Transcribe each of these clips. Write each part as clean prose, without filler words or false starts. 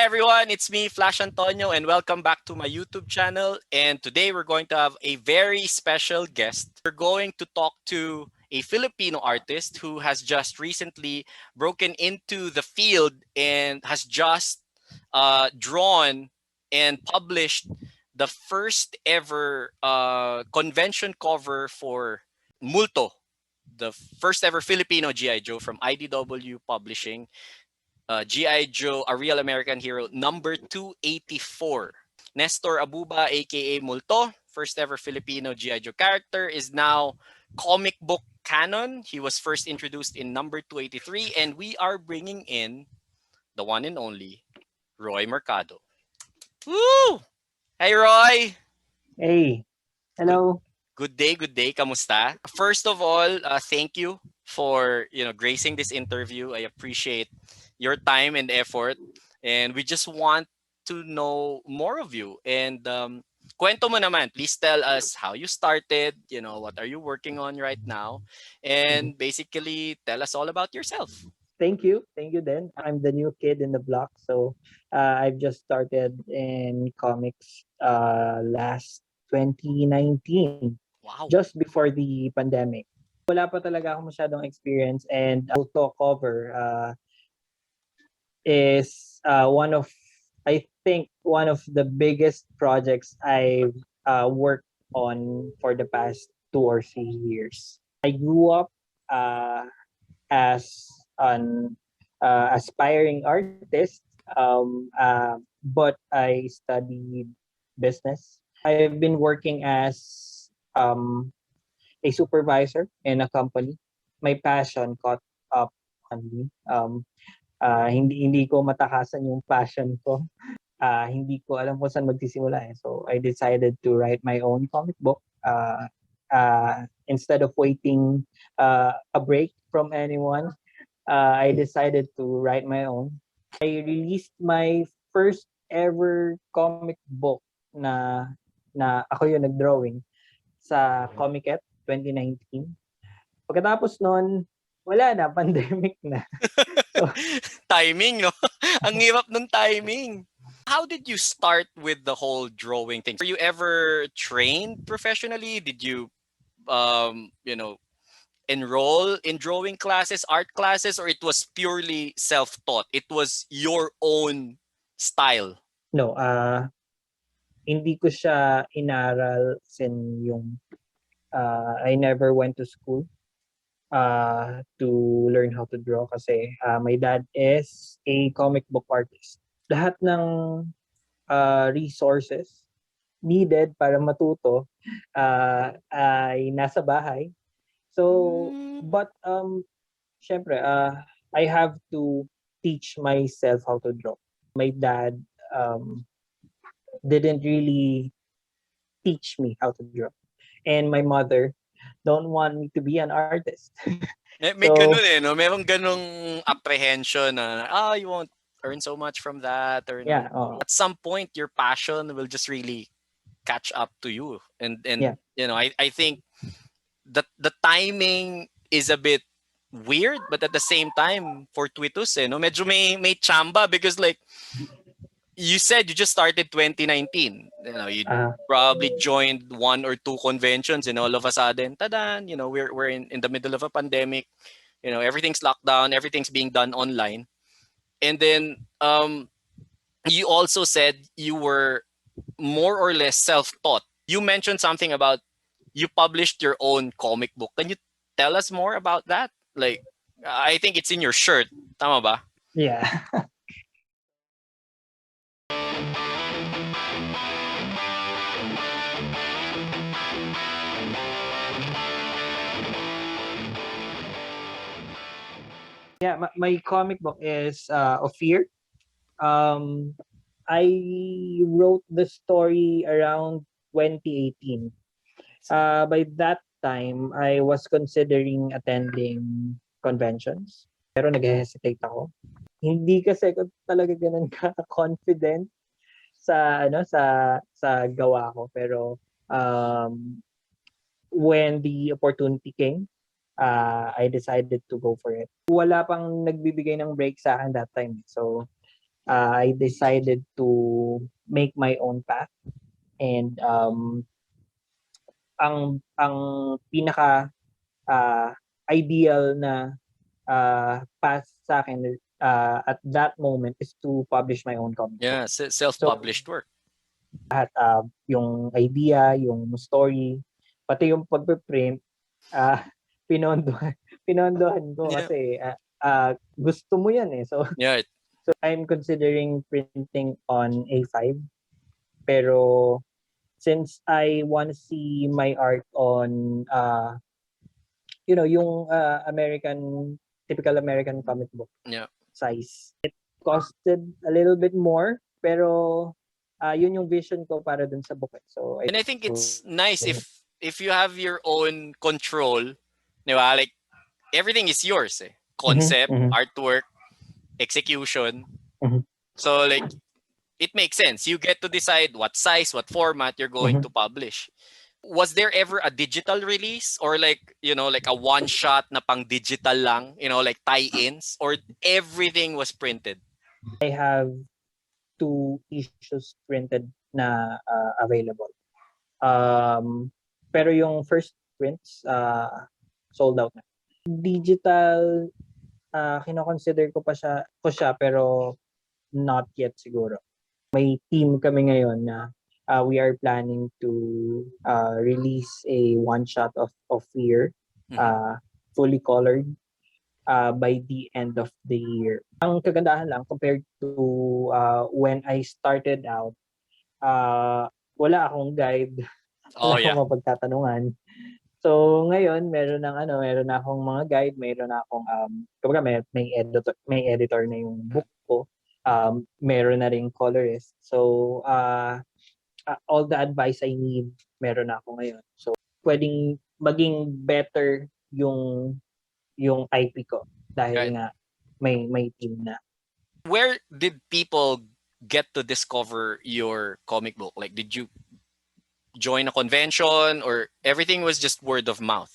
everyone, it's me, Flash Antonio, and welcome back to my YouTube channel. And today we're going to have a very special guest. We're going to talk to a Filipino artist who has just recently broken into the field and has just drawn and published the first ever convention cover for Multo, the first ever Filipino G.I. Joe from IDW Publishing. G.I. Joe, A Real American Hero, number 284. Nestor Abuba, aka Multo, first ever Filipino G.I. Joe character, is now comic book canon. He was first introduced in number 283, and we are bringing in the one and only Roi Mercado. Woo! Hey, Roy! Hey, hello. Good day, good day. Kamusta? First of all, thank you for gracing this interview. I appreciate your time and effort, and we just want to know more of you. And kwento mo naman. Please tell us how you started. What are you working on right now, and basically tell us all about yourself. Thank you then. I'm the new kid in the block, so I've just started in comics last 2019. Wow. Just before the pandemic. Wala pa talaga akong masyadong experience, and auto cover is one of the biggest projects I've worked on for the past 2 or 3 years. I grew up as an aspiring artist, but I studied business. I've been working as a supervisor in a company. My passion caught up on me. Hindi ko matakasan yung passion ko. Hindi ko alam kung saan magsisimula. So I decided to write my own comic book. Instead of waiting a break from anyone, I decided to write my own. I released my first ever comic book na ako yung nag-drawing sa Comic-Con 2019. Pagkatapos nun, wala na, pandemic na. So, timing, no? Ang hirap ng timing. How did you start with the whole drawing thing? Were you ever trained professionally? Did you, enroll in drawing classes, art classes, or it was purely self-taught? It was your own style? No, hindi ko siya inaral I never went to school to learn how to draw kasi my dad is a comic book artist. Lahat ng resources needed para matuto ay nasa bahay. So, but syempre, I have to teach myself how to draw. My dad didn't really teach me how to draw. And my mother don't want me to be an artist. May ganun no? Merong ganung apprehension na, you won't earn so much from that. Or yeah, at some point, your passion will just really catch up to you. And yeah. I think that the timing is a bit weird, but at the same time, fortuitous, no? Medyo may chamba because like, you said you just started 2019. You probably joined 1 or 2 conventions, and all of a sudden, tadan! We're in the middle of a pandemic. Everything's locked down. Everything's being done online. And then you also said you were more or less self-taught. You mentioned something about you published your own comic book. Can you tell us more about that? Like, I think it's in your shirt. Tama ba? Yeah. Yeah, my comic book is Ophir. I wrote the story around 2018. By that time, I was considering attending conventions. Pero nag-hesitate ako. Hindi kasi ako talaga ganun ka-confident sa gawa ko. Pero when the opportunity came, I decided to go for it. Wala pang nagbibigay ng break sa akin that time. So I decided to make my own path, and ang pinaka ideal na path sa akin at that moment is to publish my own comic book. Yeah, So self-published work. lahat, yung idea, yung story, pati yung pagpe-print, ah, pinondohan pinondohan ko Yeah. kasi gusto mo yan eh. So Yeah. I'm considering printing on A5, pero since I want to see my art on yung typical American comic book Yeah. size, it costed a little bit more, pero yun yung vision ko para dun sa book. So And I think it's nice if you have your own control, di ba? Like everything is yours eh. Concept, artwork, execution. So like it makes sense. You get to decide what size, what format you're going to publish. Was there ever a digital release or like a one shot na pang digital lang, like tie-ins, or everything was printed? I have 2 issues printed na available. Pero yung first prints sold out na. Digital, kino-consider ko siya pero not yet siguro. May team kami ngayon na we are planning to release a one shot of Ophir, fully colored, by the end of the year. Ang kagandahan lang compared to when I started out, wala akong guide, Oh wala yeah. akong mapagtatanungan. So ngayon meron na akong mga guide, meron na akong kumbaga may editor na yung book ko. Meron na ring colorist. So all the advice I need meron na ako ngayon. So pwedeng maging better yung IP ko dahil Right. nga may team na. Where did people get to discover your comic book? Like, did you join a convention or everything was just word of mouth?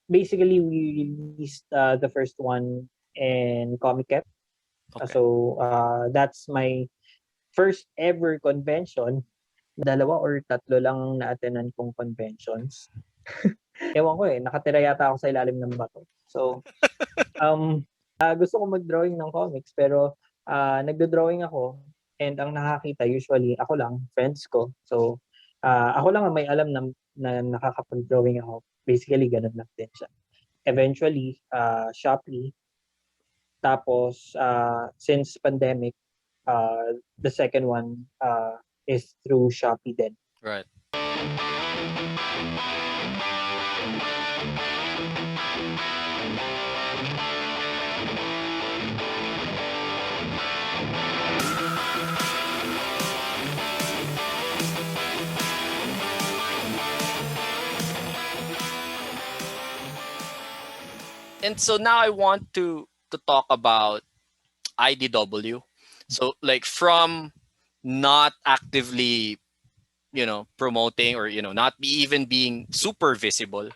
Basically, we released the first one in Comic-Con. Okay. So that's my first ever convention. 2 or 3 lang na-attendan kong conventions. Ewan ko nakatira yata ako sa ilalim ng bato. So gusto ko mag-drawing ng comics pero nagdo-drawing ako and ang nakakita usually ako lang, friends ko. So ako lang ang may alam na nakakapag-drawing ako. Basically ganun lang din siya. Eventually Shopee, tapos since pandemic the second one is through Shopee din. Right. And so now I want to talk about IDW. So like from not actively, promoting or not even being super visible,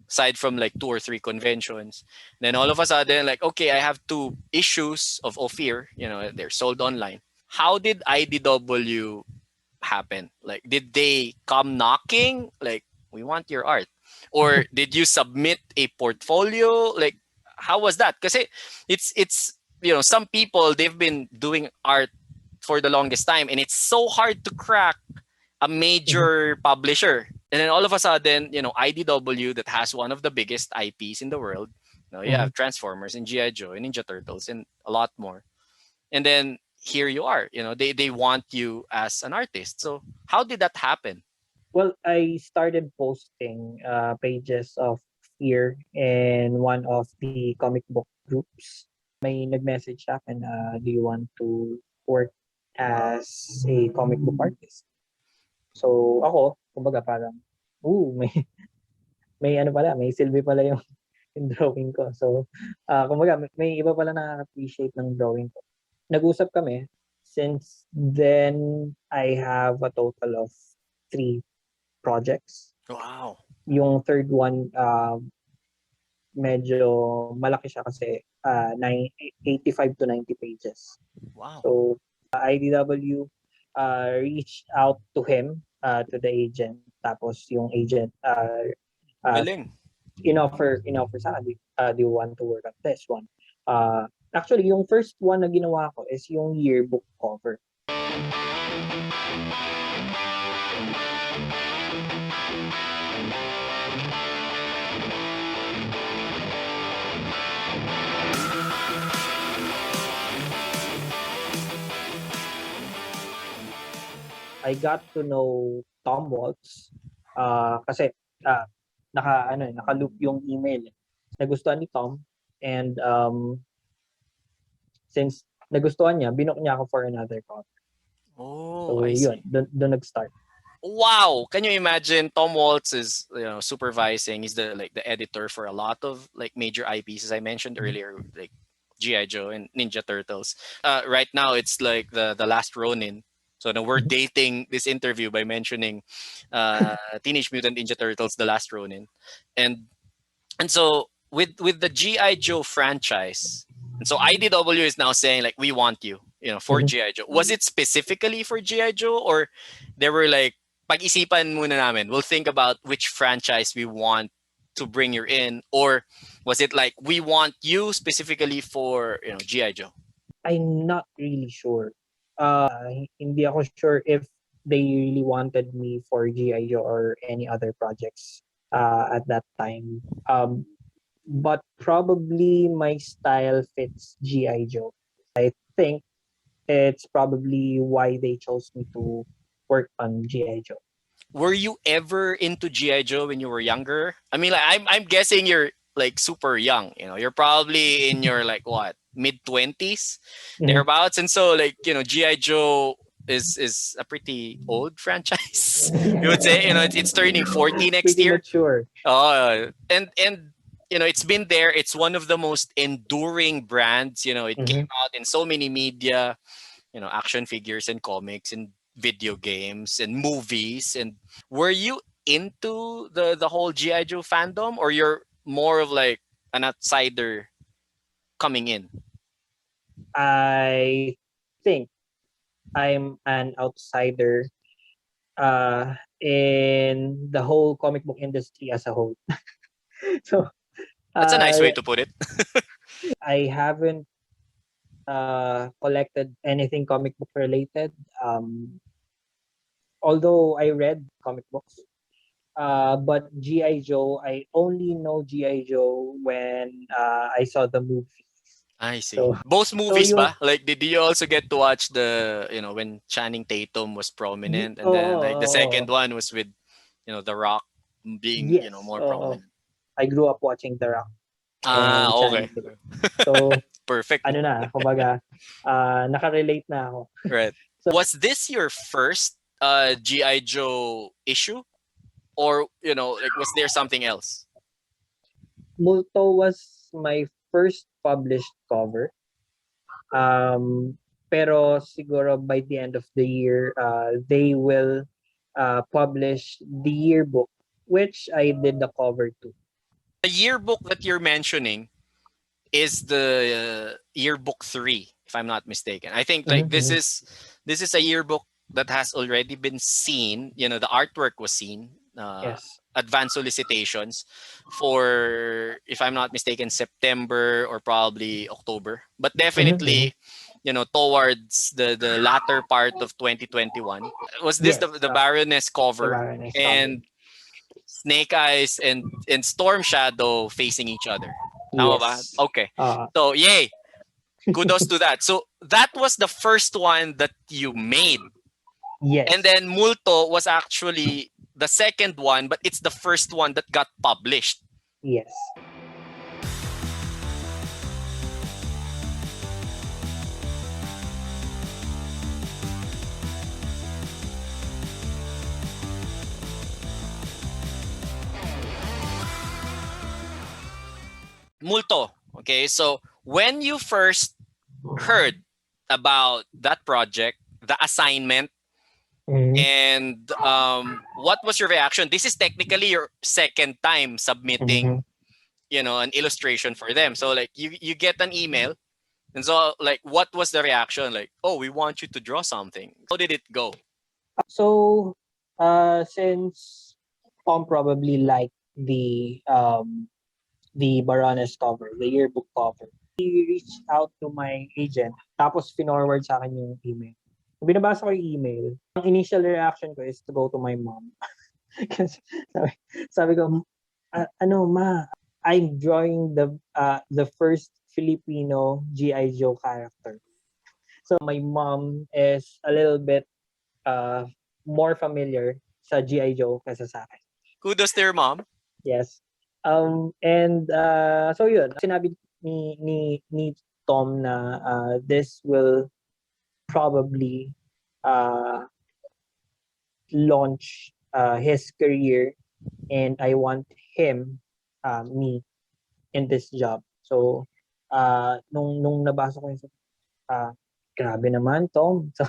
aside from like 2 or 3 conventions, then all of a sudden like, okay, I have 2 issues of Ophir, they're sold online. How did IDW happen? Like, did they come knocking like, we want your art? Or did you submit a portfolio? Like, how was that? Kasi it's some people, they've been doing art for the longest time and it's so hard to crack a major publisher. And then all of a sudden, IDW, that has one of the biggest IPs in the world. You have Transformers and G.I. Joe and Ninja Turtles and a lot more. And then here you are, they want you as an artist. So how did that happen? Well, I started posting pages of Fear in one of the comic book groups. May nag-message sa akin, do you want to work as a comic book artist? So ako, kumbaga parang, may silbi pala yung drawing ko. So kumbaga may iba pala nakaka-appreciate ng drawing ko. Nag-usap kami. Since then, I have a total of 3 projects. Wow. Yung third one, medyo malaki siya kasi 85 to 90 pages. Wow. So IDW reached out to him, to the agent. Tapos yung agent Galing. in-offer sa akin, do you want to work on this one? Actually, yung first one na ginawa ko is yung yearbook cover. I got to know Tom Waltz kasi naka-loop yung email. Nagustuhan ni Tom, and since nagustuhan niya, binook niya ako for another copy. Oh, So I yun, see. doon nag-start. Wow, can you imagine? Tom Waltz is supervising. He's the editor for a lot of like major IPs, as I mentioned earlier, like G.I. Joe and Ninja Turtles. Right now, it's like the Last Ronin. So now we're dating this interview by mentioning Teenage Mutant Ninja Turtles: The Last Ronin, and so with the G.I. Joe franchise, and so IDW is now saying like, we want you, for G.I. Joe. Was it specifically for G.I. Joe, or they were like, pag-isipan muna namin, we'll think about which franchise we want to bring you in, or was it like, we want you specifically for G.I. Joe? I'm not really sure. Hindi ako sure if they really wanted me for G.I. Joe or any other projects at that time. But probably my style fits G.I. Joe. I think it's probably why they chose me to work on G.I. Joe. Were you ever into G.I. Joe when you were younger? I mean, like, I'm guessing you're like super young. You're probably in your like what, mid-20s, thereabouts, and so like G.I. Joe is a pretty old franchise. You would say it's turning 40 next Pretty year. mature. And it's been there. It's one of the most enduring brands. It came out in so many media, action figures and comics and video games and movies. And were you into the whole G.I. Joe fandom, or you're more of like an outsider coming in? I think I'm an outsider in the whole comic book industry as a whole. So That's a nice way to put it. I haven't collected anything comic book related. Although I read comic books, but G.I. Joe, I only know G.I. Joe when I saw the movie. I see. So, Both movies yung- ba? Like, did you also get to watch the, when Channing Tatum was prominent, and then like the second one was with, The Rock being, yes, more prominent? I grew up watching The Rock. Ah, and okay. Channing Tatum. So, Perfect. kumbaga, nakarelate na ako. Right. Was this your first G.I. Joe issue? Or, like, was there something else? Multo was my first published cover. Pero siguro by the end of the year, they will publish the yearbook, which I did the cover to. The yearbook that you're mentioning is the yearbook 3, if I'm not mistaken. I think like this is a yearbook that has already been seen. The artwork was seen. Yes. Advanced solicitations for, if I'm not mistaken, September or probably October. But definitely, towards the latter part of 2021. Was this Yes, the Baroness cover? the Baroness And Snake Eyes and Storm Shadow facing each other. Tama ba? Yes. Okay. So, yay. Kudos to that. So, that was the first one that you made. Yes. And then Multo was actually the second one, but it's the first one that got published. Yes. Multo. Okay, so when you first heard about that project, the assignment, and what was your reaction? This is technically your second time submitting, an illustration for them. So like you get an email, and so like what was the reaction? Like, oh, we want you to draw something. How did it go? So, since Tom probably liked the Baroness cover, the yearbook cover, he reached out to my agent, tapos finorward sa akin yung email. Binabasa ko yung email. Ang initial reaction ko is to go to my mom. Kasi sabi ko, ano ma, I'm drawing the first Filipino G.I. Joe character. So my mom is a little bit more familiar sa G.I. Joe kaysa sa akin. Kudos to your mom. Yes. And so yun, sinabi ni Tom na this will probably launch his career, and I want him, me, in this job. So nung nabasa ko yung grabe naman, Tom. So,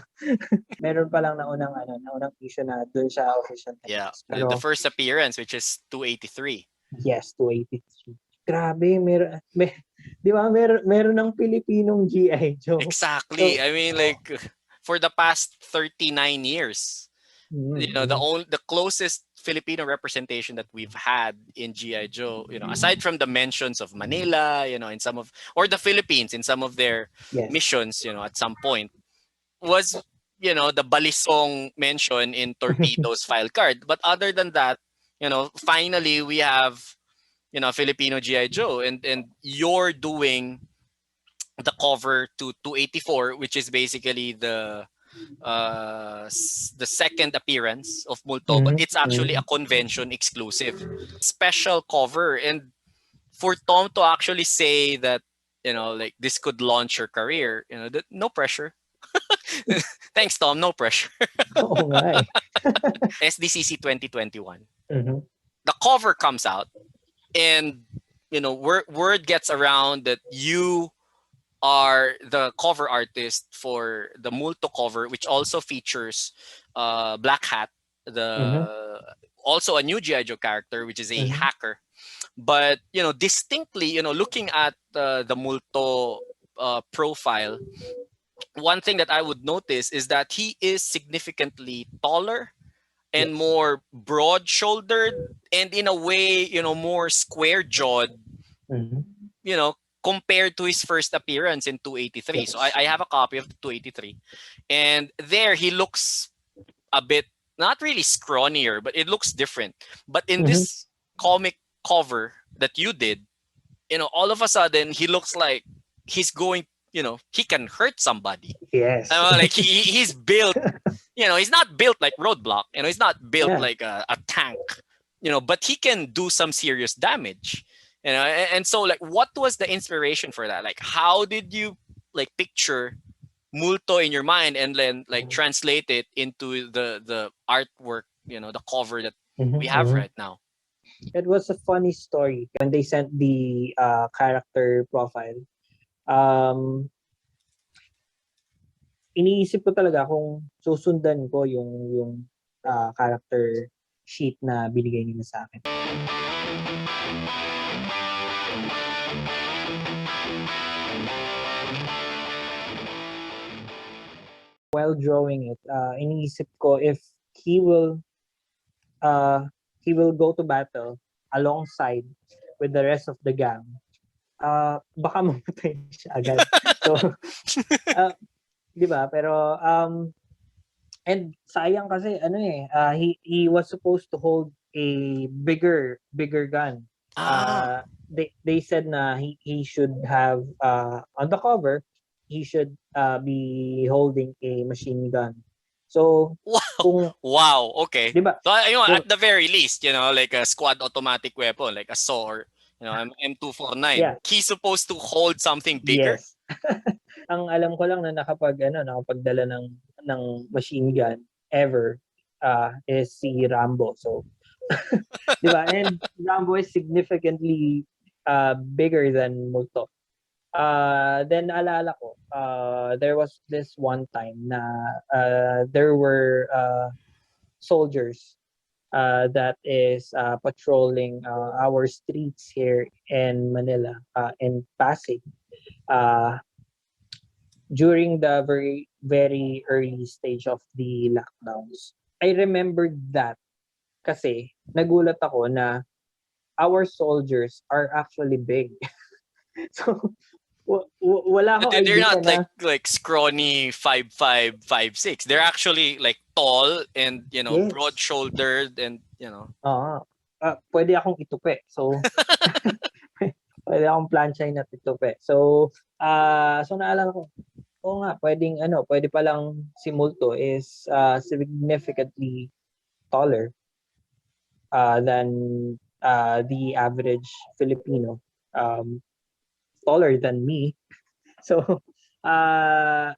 meron pa lang naunang issue na dun sa official text. Yeah, Pero, the first appearance, which is 283. yes, 283. Grabe, di ba, meron ng Pilipinong G.I. Joe. Exactly. So, I mean, like for the past 39 years, the closest Filipino representation that we've had in G.I. Joe, aside from the mentions of Manila, in some of, or the Philippines in some of their yes. missions, at some point, was, the Balisong mention in Torpedo's file card. But other than that, finally we have, Filipino G.I. Joe, and you're doing the cover to 284, which is basically the second appearance of Multo, but it's actually a convention exclusive special cover. And for Tom to actually say that, like this could launch your career, no pressure. Thanks, Tom. No pressure. Oo nga eh. SDCC 2021. The cover comes out, and word gets around that you are the cover artist for the Multo cover, which also features Black Hat, also a new G.I. Joe character, which is a hacker. But distinctly, looking at the Multo profile, one thing that I would notice is that he is significantly taller and more broad-shouldered, and in a way, more square-jawed, compared to his first appearance in 283. Yes. So I have a copy of the 283. And there he looks a bit, not really scrawnier, but it looks different. But in this comic cover that you did, all of a sudden he looks like he's going, he can hurt somebody. Yes. Like he's built, he's not built like Roadblock, he's not built like a tank, but he can do some serious damage. And so like what was the inspiration for that? Like how did you like picture Multo in your mind and then like translate it into the artwork, the cover that we have right now? It was a funny story when they sent the character profile. Iniisip ko talaga kung susundan ko yung character sheet na binigay nila sa akin. While drawing it, iniisip ko if he will go to battle alongside with the rest of the gang, baka mamatay siya agad. So, di ba? Pero, and sayang kasi, he was supposed to hold a bigger gun. They said na he should have, on the cover, he should be holding a machine gun. So, wow, okay. Diba? So, at the very least, like a squad automatic weapon, like a SAW or, M249. Yeah. He's supposed to hold something bigger? Yes. Ang alam ko lang na nakapagdala ng machine gun ever is si Rambo. So, di ba? And Rambo is significantly bigger than Multo. Then naalala ko, there was this one time na there were soldiers that is patrolling our streets here in Manila, in Pasig, uh, during the very, very early stage of the lockdowns. I remembered that kasi nagulat ako na our soldiers are actually big. So, wala akong They're idea not na like scrawny 5'5", 5'6". They're actually like tall and yes. broad shouldered and Pwede akong itupi. So, pwede akong planchay na itupi. So, naalala ko, oo nga, pwede palang si Multo is significantly taller than the average Filipino, taller than me. So, I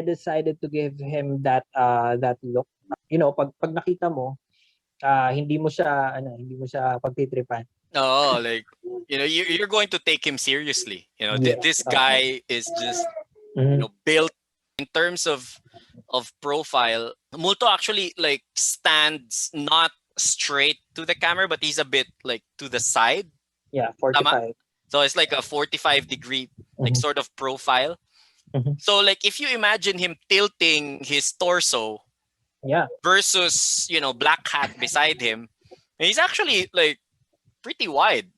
decided to give him that look. Pag nakita mo, hindi mo siya pagtitripan. oh, like you're going to take him seriously. Yes. This guy is just Mhm. built in terms of profile. Multo actually like stands not straight to the camera, but he's a bit like to the side. Yeah, Tama? 45. So it's like a 45-degree like Mhm. sort of profile. Mhm. So like if you imagine him tilting his torso Yeah. versus Black Hat beside him, he's actually like pretty wide.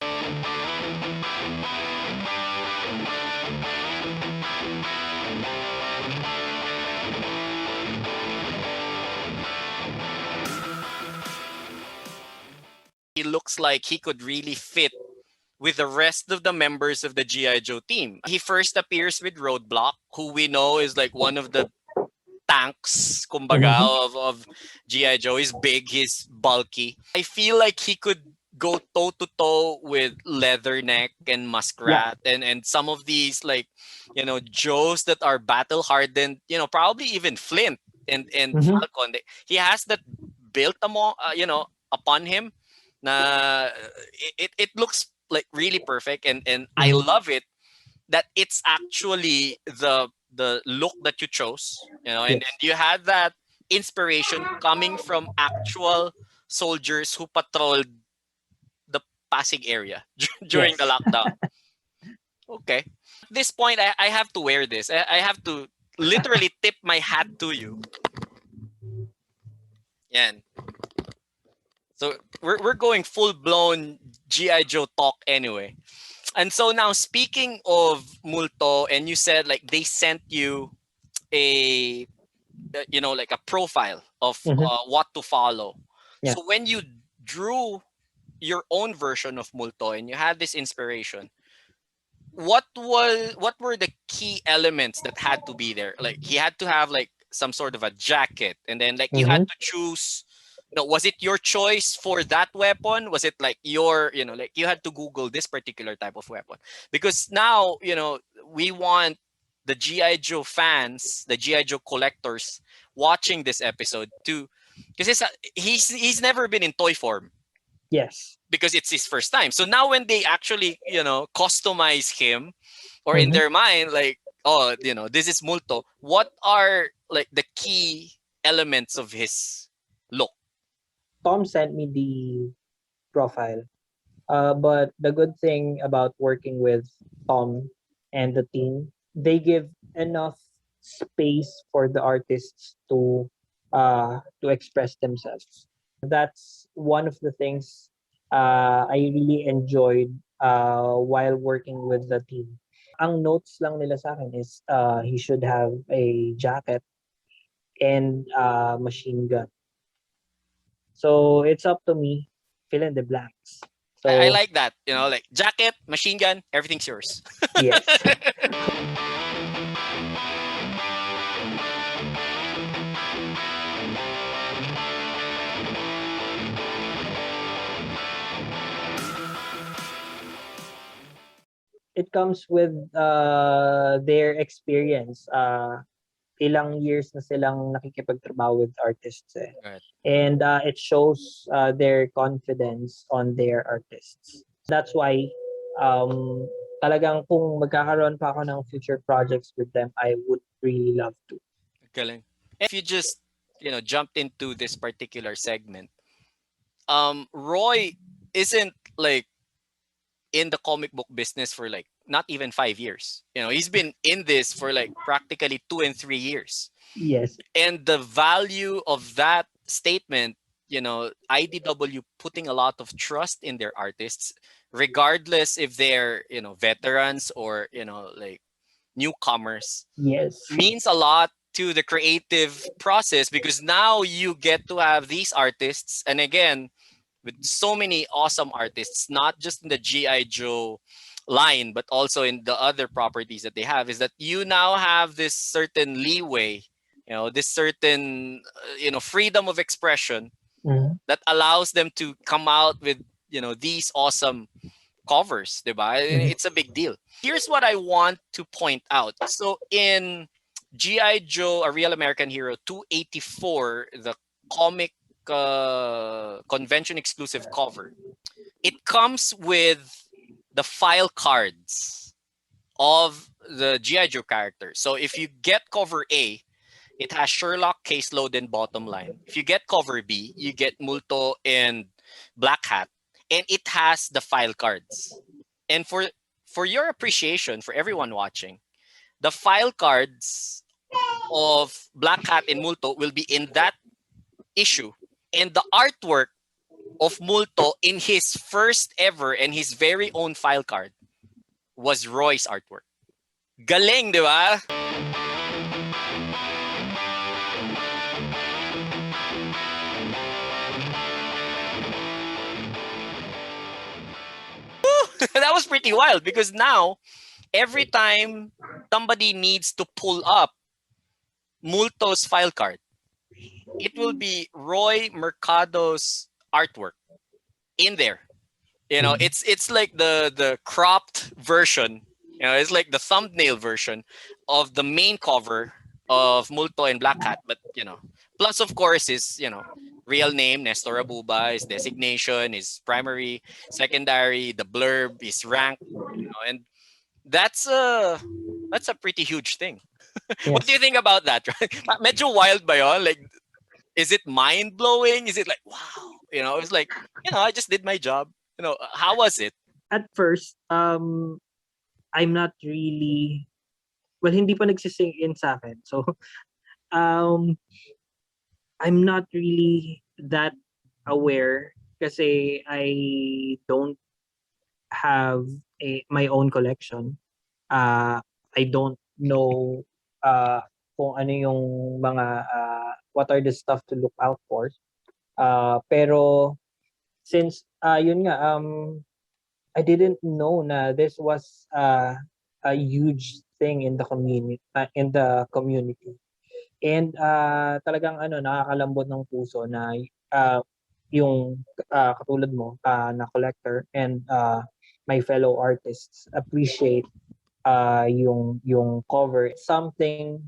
He looks like he could really fit with the rest of the members of the G.I. Joe team. He first appears with Roadblock, who we know is like one of the tanks, kumbaga, of G.I. Joe. He's big, he's bulky. I feel like he could go toe-to-toe with Leatherneck and Muskrat and some of these like, Joes that are battle-hardened, probably even Flint and Falcon. He has that built upon him na it looks like really perfect and I love it that it's actually the look that you chose, and you had that inspiration coming from actual soldiers who patrolled the Pasig area during the lockdown. Okay. At this point, I have to wear this. I have to literally tip my hat to you. Yan. So we're going full blown GI Joe talk anyway. And so now speaking of Multo, and you said like they sent you a like a profile of what to follow. Yeah. So when you drew your own version of Multo and you had this inspiration, what were the key elements that had to be there? Like he had to have like some sort of a jacket, and then like you had to choose. No, was it your choice for that weapon? Was it like your, like you had to Google this particular type of weapon? Because now, we want the GI Joe fans, the GI Joe collectors watching this episode to, because he's never been in toy form Yes. because it's his first time. So now when they actually, customize him or in their mind, like, oh, this is Multo, what are like the key elements of his look? Tom sent me the profile. But the good thing about working with Tom and the team, they give enough space for the artists to express themselves. That's one of the things I really enjoyed while working with the team. Ang notes lang nila sa akin is he should have a jacket and machine gun. So it's up to me, fill in the blanks. So I like that, like jacket, machine gun, everything's yours. yes. It comes with their experience. Ilang years na silang nakikipagtrabaho with artists eh. Right. And it shows their confidence on their artists. That's why talagang kung magkakaroon pa ako ng future projects with them, I would really love to. Galing. If you just, jumped into this particular segment, Roy isn't like in the comic book business for like not even 5 years. He's been in this for like practically 2 and 3 years. Yes. And the value of that statement, IDW putting a lot of trust in their artists, regardless if they're, veterans or, like newcomers, Yes. means a lot to the creative process, because now you get to have these artists, and again, with so many awesome artists, not just in the GI Joe line but also in the other properties that they have, is that you now have this certain leeway, this certain freedom of expression Mhm. that allows them to come out with these awesome covers, diba? Mhm. It's a big deal. Here's what I want to point out. So in GI Joe, A Real American Hero 284, the comic convention exclusive cover, it comes with the file cards of the GI Joe characters. So if you get cover A, it has Sherlock, Caseload, and Bottom Line. If you get cover B, you get Multo and Black Hat, and it has the file cards. And for your appreciation, for everyone watching, the file cards of Black Hat and Multo will be in that issue, and the artwork of Multo in his first ever and his very own file card was Roy's artwork. Galing, di ba? That was pretty wild, because now every time somebody needs to pull up Multo's file card, it will be Roi Mercado's artwork in there. Mhm. It's like the cropped version. It's like the thumbnail version of the main cover of Multo and Black Hat. But plus of course his real name, Nestor Abuba, his designation, his primary, secondary, the blurb, his rank, and that's a pretty huge thing. What do you Yes. think about that? Right? Medyo wild ba yun? Like, is it mind blowing? Is it like, wow? It's like, I just did my job. How was it? At first, I'm not really, well, hindi pa nagsisink in sa akin. So, um, I'm not really that aware kasi I don't have my own collection. I don't know uh, kung ano yung mga what are the stuff to look out for. Pero since yun nga I didn't know na this was a huge thing in the community. And talagang ano nakakalambot ng puso na yung katulad mo na collector and my fellow artists appreciate yung cover. It's something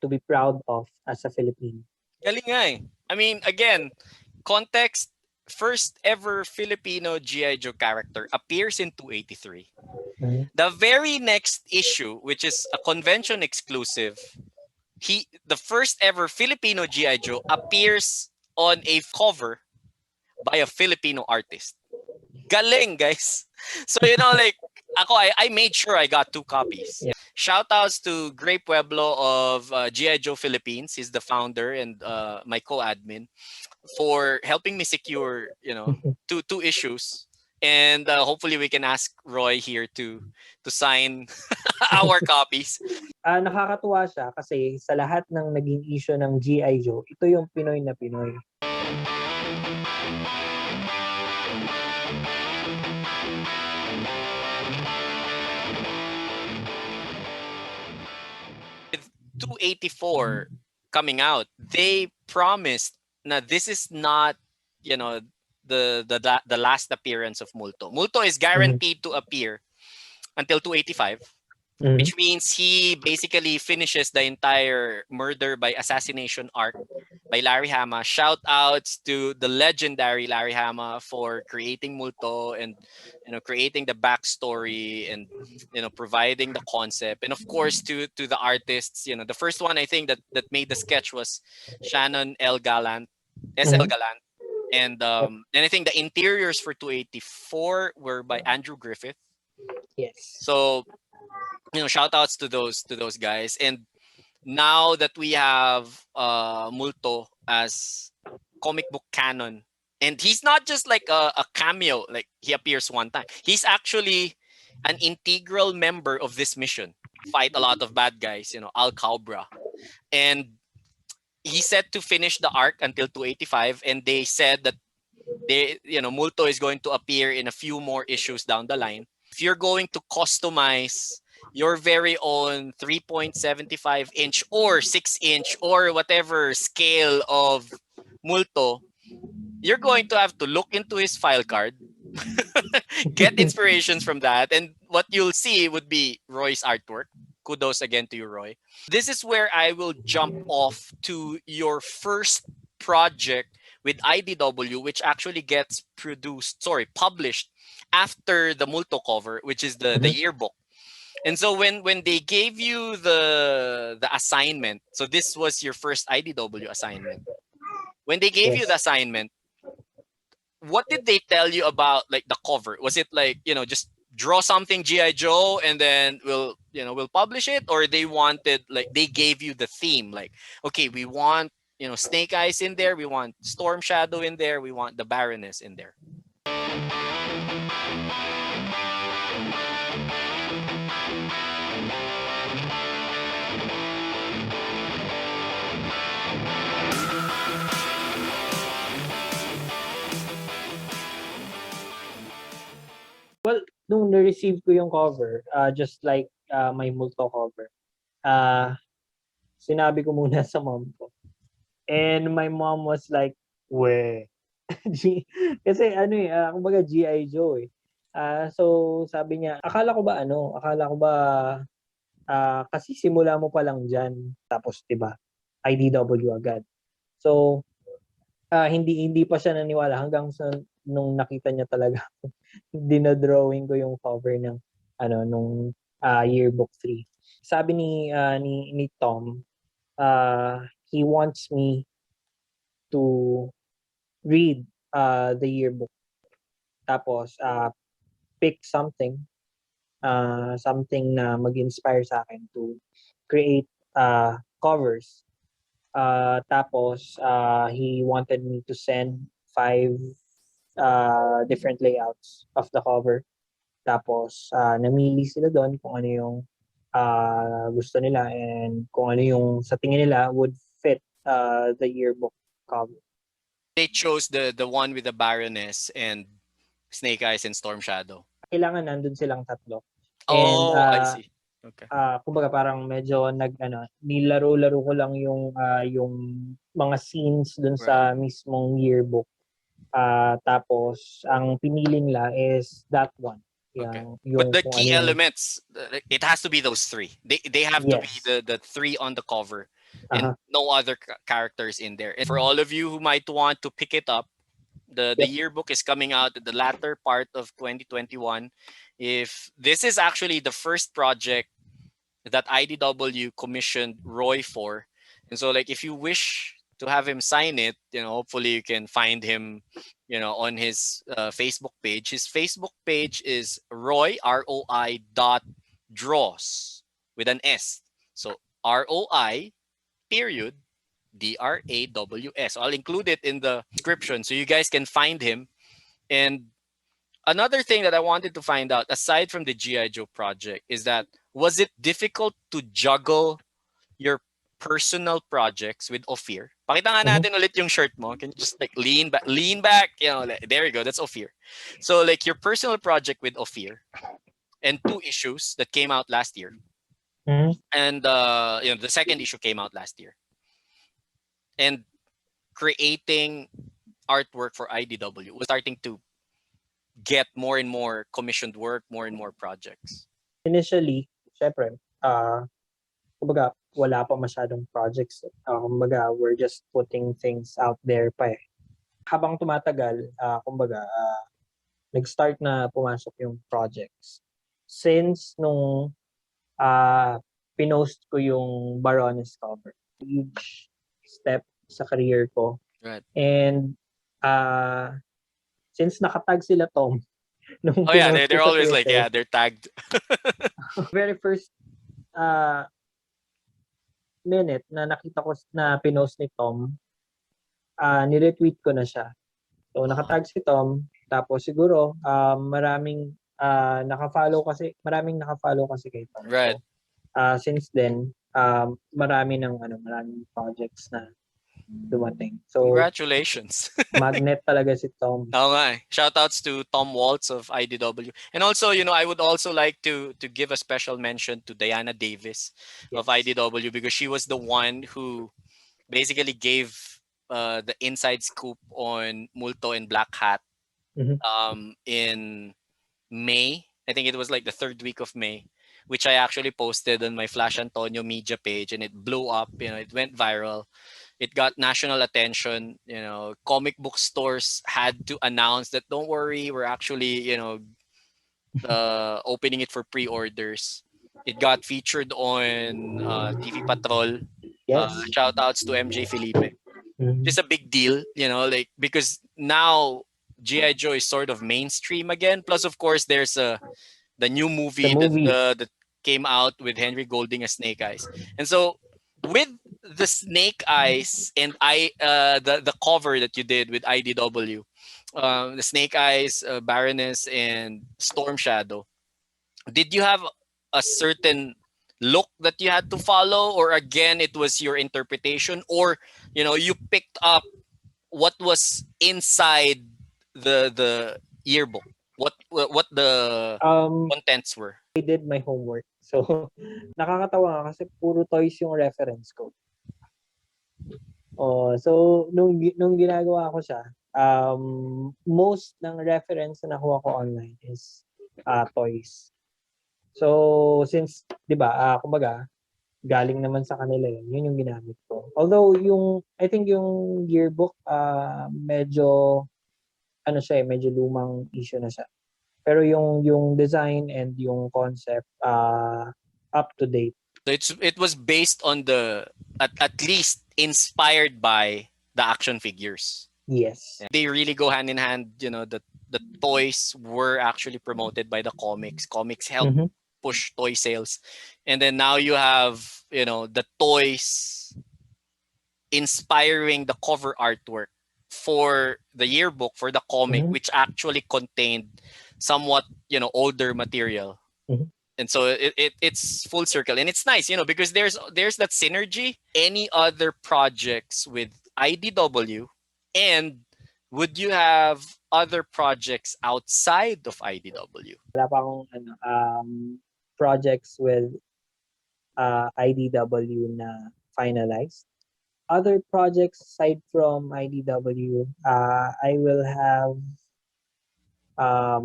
to be proud of as a Filipino. Galing nga eh. I mean, again, context, first ever Filipino G.I. Joe character appears in 283. Mhm. The very next issue, which is a convention exclusive, the first ever Filipino G.I. Joe appears on a cover by a Filipino artist. Galing, guys. So, like, I made sure I got 2 copies. Yeah. Shout outs to Gray Pueblo of G.I. Joe Philippines. He's the founder and my co-admin, for helping me secure, two issues. And hopefully we can ask Roy here to sign our copies. Nakakatuwa siya kasi sa lahat ng naging issue ng G.I. Joe, ito yung Pinoy na Pinoy. With 284 coming out, they promised na this is not, the last appearance of Multo. Multo is guaranteed to appear until 285, Mhm. which means he basically finishes the entire murder by assassination arc by Larry Hama. Shout outs to the legendary Larry Hama for creating Multo and creating the backstory and providing the concept, and of course to the artists. The first one I think that made the sketch was Shannon L. Gallant, SL Mhm. Gallant. And I think the interiors for 284 were by Andrew Griffith. Yes. So, shout outs to those guys. And now that we have Multo as comic book canon, and he's not just like a cameo, like he appears one time. He's actually an integral member of this mission. Fight a lot of bad guys, Al Cobra. And he's set to finish the arc until 285, and they said that Multo is going to appear in a few more issues down the line. If you're going to customize your very own 3.75-inch or 6-inch or whatever scale of Multo, you're going to have to look into his file card, get inspirations from that, and what you'll see would be Roy's artwork. Kudos again to you, Roy. This is where I will jump off to your first project with IDW, which actually gets published after the Multo cover, which is the yearbook. And so when they gave you the assignment, so this was your first IDW assignment. When they gave you the assignment, what did they tell you about like the cover? Was it like, just draw something G.I. Joe and then we'll publish it? Or they wanted, like, they gave you the theme, like, okay, we want, Snake Eyes in there, we want Storm Shadow in there, we want the Baroness in there. Well, nung na-receive ko yung cover, just like my Multo cover, sinabi ko muna sa mom ko. And my mom was like, we. Kasi kumbaga G.I. Joe eh. So sabi niya, akala ko ba kasi simula mo pa lang dyan, tapos 'di ba IDW agad. So hindi pa siya naniwala hanggang sa nung nakita niya talaga dinodrawing ko yung cover ng nung yearbook 3. Sabi ni Tom, he wants me to read the yearbook, tapos pick something na mag-inspire sa akin to create covers. Tapos he wanted me to send 5 different layouts of the cover. Tapos namili sila doon kung ano yung gusto nila and kung ano yung sa tingin nila would fit the yearbook cover. They chose the one with the Baroness and Snake Eyes and Storm Shadow. Kailangan nandun silang tatlo. Oh, I see. Okay. Kumbaga parang medyo nilaro-laro ko lang yung mga scenes dun sa mismong yearbook. Tapos ang pinili nila is that one. Okay. But the key elements, it has to be those 3. They have to be the 3 on the cover and no other characters in there. And for all of you who might want to pick it up, the yearbook is coming out at the latter part of 2021. If this is actually the first project that IDW commissioned Roy for, and so like if you wish to have him sign it, hopefully you can find him, on his Facebook page. His Facebook page is Roi ROI.draws with an S. So ROI period DRAWS. I'll include it in the description so you guys can find him. And another thing that I wanted to find out, aside from the G.I. Joe project, is that was it difficult to juggle your personal projects with Ophir? Pakita nga natin ulit yung shirt mo. Can you just like lean back? There you go. That's Ophir. So like your personal project with Ophir and 2 issues that came out last year. And the second issue came out last year. And creating artwork for IDW was starting to get more and more commissioned work, more and more projects. Initially, syempre, kumbaga, wala pa masyadong projects. Kumbaga, we're just putting things out there pa eh. Habang tumatagal, kumbaga, nag-start na pumasok yung projects. Since nung pinost ko yung Baroness cover, huge step sa career ko. Right. And Since nakatag sila Tom, nung Oh yeah, pinost ko they're sa always like, Twitter, yeah, they're tagged. very first uh, minute na nakita ko na pinost ni Tom, niretweet ko na siya. So nakatag si Tom, tapos siguro maraming nakafollow kasi kay Tom. Right. So since then, maraming projects na dumating. So Congratulations. magnet talaga si Tom. Oo nga eh. Shoutouts to Tom Waltz of IDW. And also, I would also like to give a special mention to Diana Davis of Yes. IDW because she was the one who basically gave the inside scoop on Multo and Black Hat Mhm. in May. I think it was like the third week of May, which I actually posted on my Flash Antonio media page, and it blew up. It went viral. It got national attention. Comic book stores had to announce that don't worry, we're actually opening it for pre-orders. It got featured on TV Patrol. Yes. Shout outs to MJ Felipe. Mhm. It's a big deal, like because now GI Joe is sort of mainstream again. Plus, of course, there's the new The movie movie. that came out with Henry Golding as Snake Eyes, and so with the Snake Eyes and the cover that you did with IDW, the Snake Eyes, Baroness, and Storm Shadow. Did you have a certain look that you had to follow, or again it was your interpretation, or you picked up what was inside the yearbook, what the contents were? I did my homework. So, nakakatawa nga kasi puro toys yung reference ko. So nung ginagawa ko siya, most ng reference na nakuha ko online is toys. So since 'di ba, kumbaga galing naman sa kanila yun yung ginamit ko. Although I think yung yearbook medyo medyo lumang issue na siya. Pero yung design and yung concept up to date. So it was based on at least inspired by the action figures. Yes. They really go hand in hand. The toys were actually promoted by the comics. Comics help push toy sales, and then now you have the toys inspiring the cover artwork for the yearbook, for the comic, which actually contained somewhat older material. And so it's full circle, and it's nice, because there's that synergy. Any other projects with IDW, and would you have other projects outside of IDW? Wala pa akong projects with IDW na finalized. Other projects aside from IDW, I will have a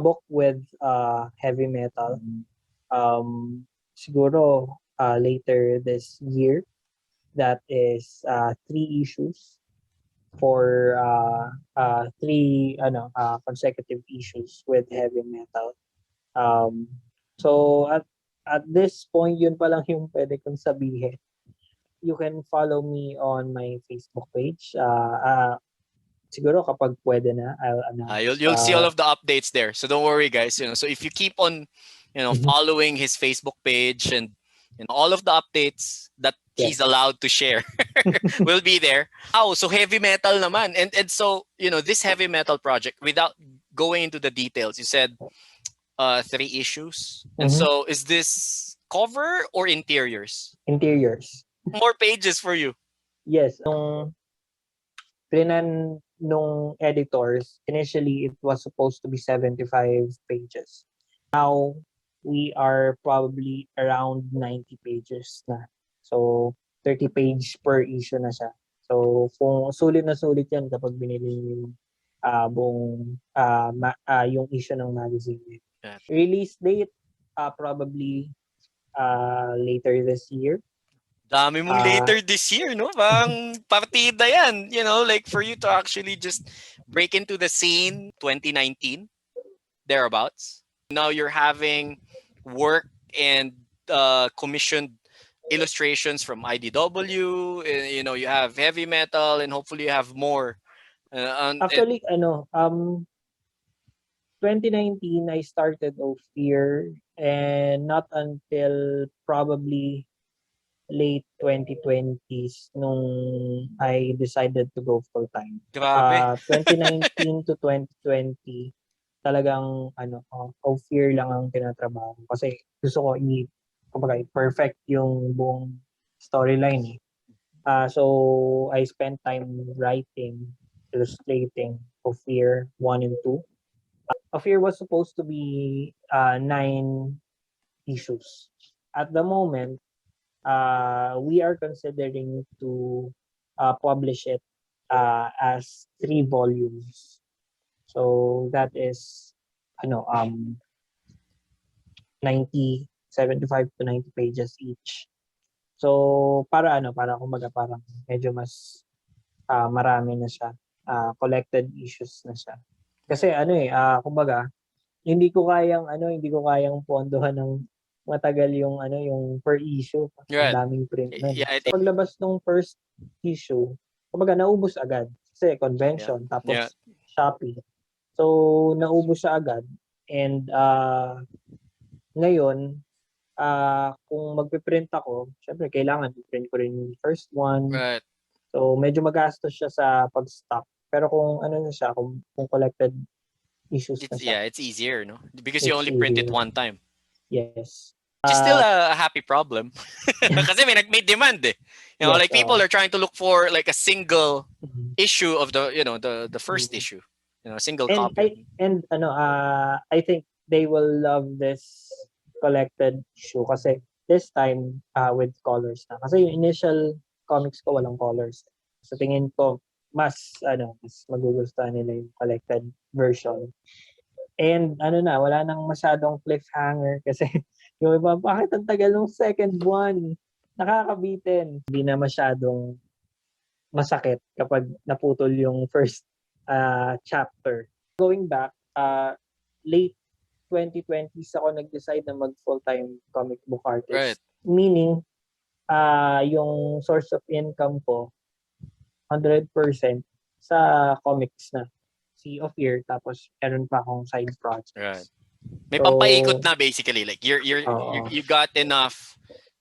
book with heavy metal. Siguro later this year. That is 3 issues for 3 consecutive issues with heavy metal. So at this point, yun pa lang yung pwede kong sabihin. You can follow me on my Facebook page. Siguro kapag pwede na, I'll announce. You'll see all of the updates there. So don't worry, guys. So if you keep on, following his Facebook page and all of the updates that he's allowed to share will be there. So heavy metal naman. And so, this heavy metal project, without going into the details, you said 3 issues. And so is this cover or interiors? Interiors. More pages for you. Yes. Nung editors, initially it was supposed to be 75 pages. Now, we are probably around 90 pages na. So, 30 page per issue na siya. So, kung sulit na sulit yan kapag binili yung buong yung issue ng magazine. Yeah. Release date, probably later this year. Dami mong later this year, no? Bang partida yan. Like for you to actually just break into the scene 2019, thereabouts. Now you're having work and commissioned illustrations from IDW. You know, you have heavy metal, and hopefully you have more. Actually, 2019, I started Ophir, and not until probably late 2020s nung I decided to go full-time. Grabe. 2019 to 2020, talagang Ophir lang ang tinatrabaho ko. Kasi gusto ko kumbaga, perfect yung buong storyline eh. So I spent time writing, illustrating Ophir 1 and 2. Ophir was supposed to be 9 issues. At the moment, we are considering to publish it as 3 volumes. So that is 90, 75 to 90 pages each. So para kumbaga parang medyo mas marami na siya, collected issues na siya. Kasi kumbaga hindi ko kayang pondohan ng matagal yung per issue. Ang Right. daming print nun. Yeah, I So, paglabas ng first issue, kumbaga naubos agad. Kasi convention, tapos Shopee. So, naubos siya agad. And ngayon, kung magpiprint ako, syempre kailangan i-print ko rin yung first one. Right. So, medyo magastos siya sa pag-stock. Pero kung na siya, kung collected issues na siya. Yeah, it's easier, no? Because you only print it one time. Yes. Which is still a happy problem. Kasi may demand eh. You know, Yes, like people are trying to look for like a single issue of the first issue. You know, single copy. I think they will love this collected issue kasi this time with colors na. Kasi yung initial comics ko walang colors. So tingin ko mas magugustuhan nila yung collected version. And wala nang masyadong cliffhanger kasi yung iba, bakit ang tagal ng second one? Nakakabitin. Hindi na masyadong masakit kapag naputol yung first chapter. Going back, late 2020s ako nag-decide na mag full-time comic book artist. Right. Meaning, yung source of income ko 100% sa comics na. Si Ophir, tapos meron pa akong side projects. Right. May pampaikot na basically. Like you got enough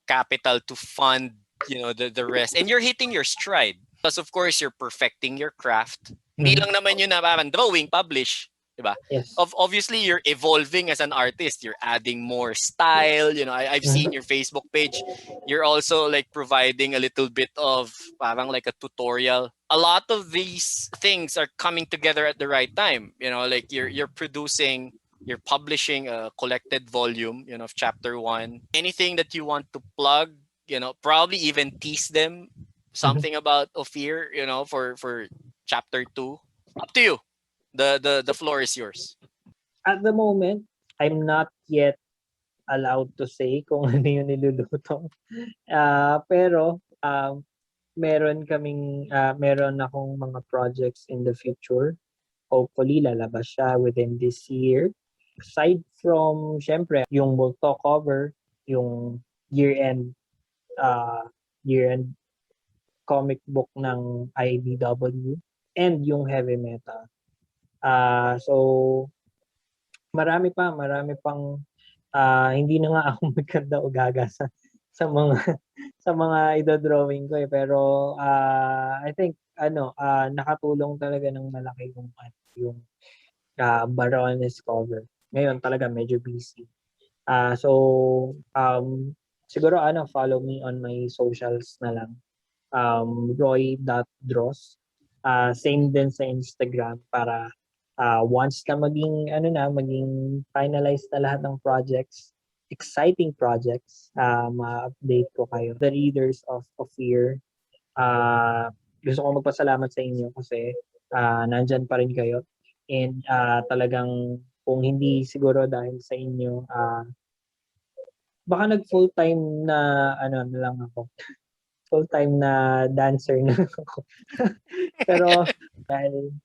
capital to fund, the rest. And you're hitting your stride. Plus, of course, you're perfecting your craft. Hindi lang naman yun na parang drawing, publish. Diba? Yes. Obviously, you're evolving as an artist. You're adding more style. I've seen your Facebook page. You're also like providing a little bit of parang like a tutorial. A lot of these things are coming together at the right time. Like you're publishing a collected volume, of chapter 1. Anything that you want to plug, probably even tease them something about Ophir, for chapter 2. Up to you. The floor is yours. At the moment, I'm not yet allowed to say kung ano yung niluluto. Pero meron akong mga projects in the future. Hopefully, lalabas siya within this year. Aside from, syempre, yung Multo cover, yung year-end comic book ng IDW, and yung heavy metal. So marami pang hindi na nga ako magkanda o gaga sa mga idodrawing ko pero I think nakatulong talaga ng malaki yung Baroness cover. Ngayon talaga medyo busy. So siguro follow me on my socials na lang. Roy.draws. Same din sa Instagram para once na maging finalized na lahat ng projects, exciting projects, ma-update ko kayo. The readers of Ophir, gusto ko magpasalamat sa inyo kasi nandyan pa rin kayo. And talagang kung hindi siguro dahil sa inyo, baka nag-full-time na na lang ako. Full-time na dancer na ako. Pero dahil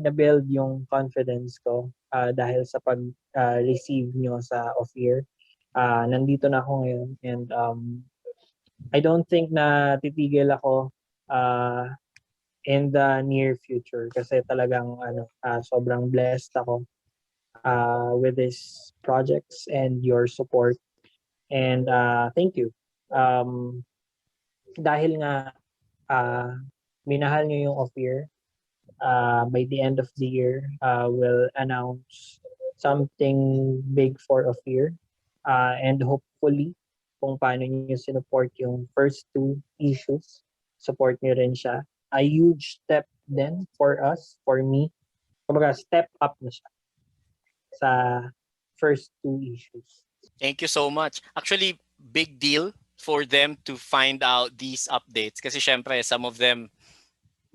na-build yung confidence ko dahil sa pag-receive nyo sa Ophir. Nandito na ako ngayon and I don't think na titigil ako uh, in the near future kasi talagang sobrang blessed ako with these projects and your support. And thank you. Um, dahil nga minahal nyo yung Ophir, by the end of the year, we'll announce something big for Ophir. And hopefully, kung paano nyo sinupport yung first two issues, support nyo rin siya. A huge step then for us, for me. Kumbaga, step up na siya sa first two issues. Thank you so much. Actually, big deal for them to find out these updates kasi syempre some of them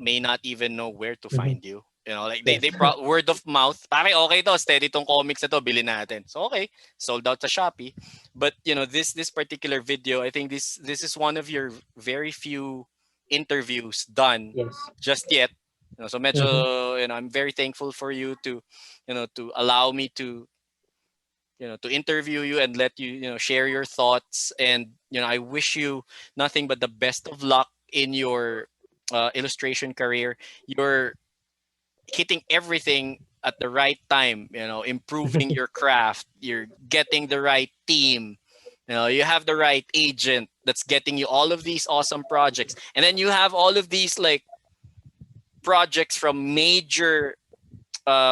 may not even know where to find you. You know, like they word of mouth. Pare, okay to, steady tong comics na to, bilhin natin. So okay, sold out sa Shopee. But you know, this particular video, I think this is one of your very few interviews done just yet. You know, so medyo, you know, I'm very thankful for you to, you know, to allow me to, you know, to interview you and let you, you know, share your thoughts. And you know, I wish you nothing but the best of luck in your illustration career. You're hitting everything at the right time, you know, improving your craft, you're getting the right team, you know, you have the right agent that's getting you all of these awesome projects. And then you have all of these like projects from major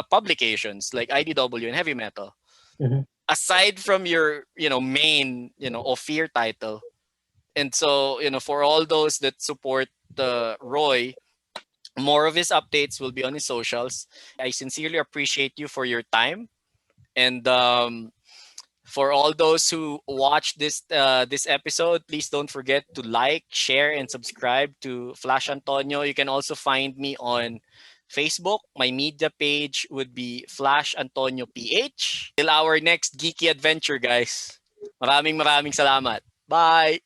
publications like IDW and Heavy Metal. Aside from your, you know, main, you know, Ophir title. And so, you know, for all those that support Roy, more of his updates will be on his socials. I sincerely appreciate you for your time. And for all those who watch this episode, please don't forget to like, share, and subscribe to Flash Antonio. You can also find me on Facebook. My media page would be Flash Antonio PH. Till our next geeky adventure, guys. Maraming salamat. Bye!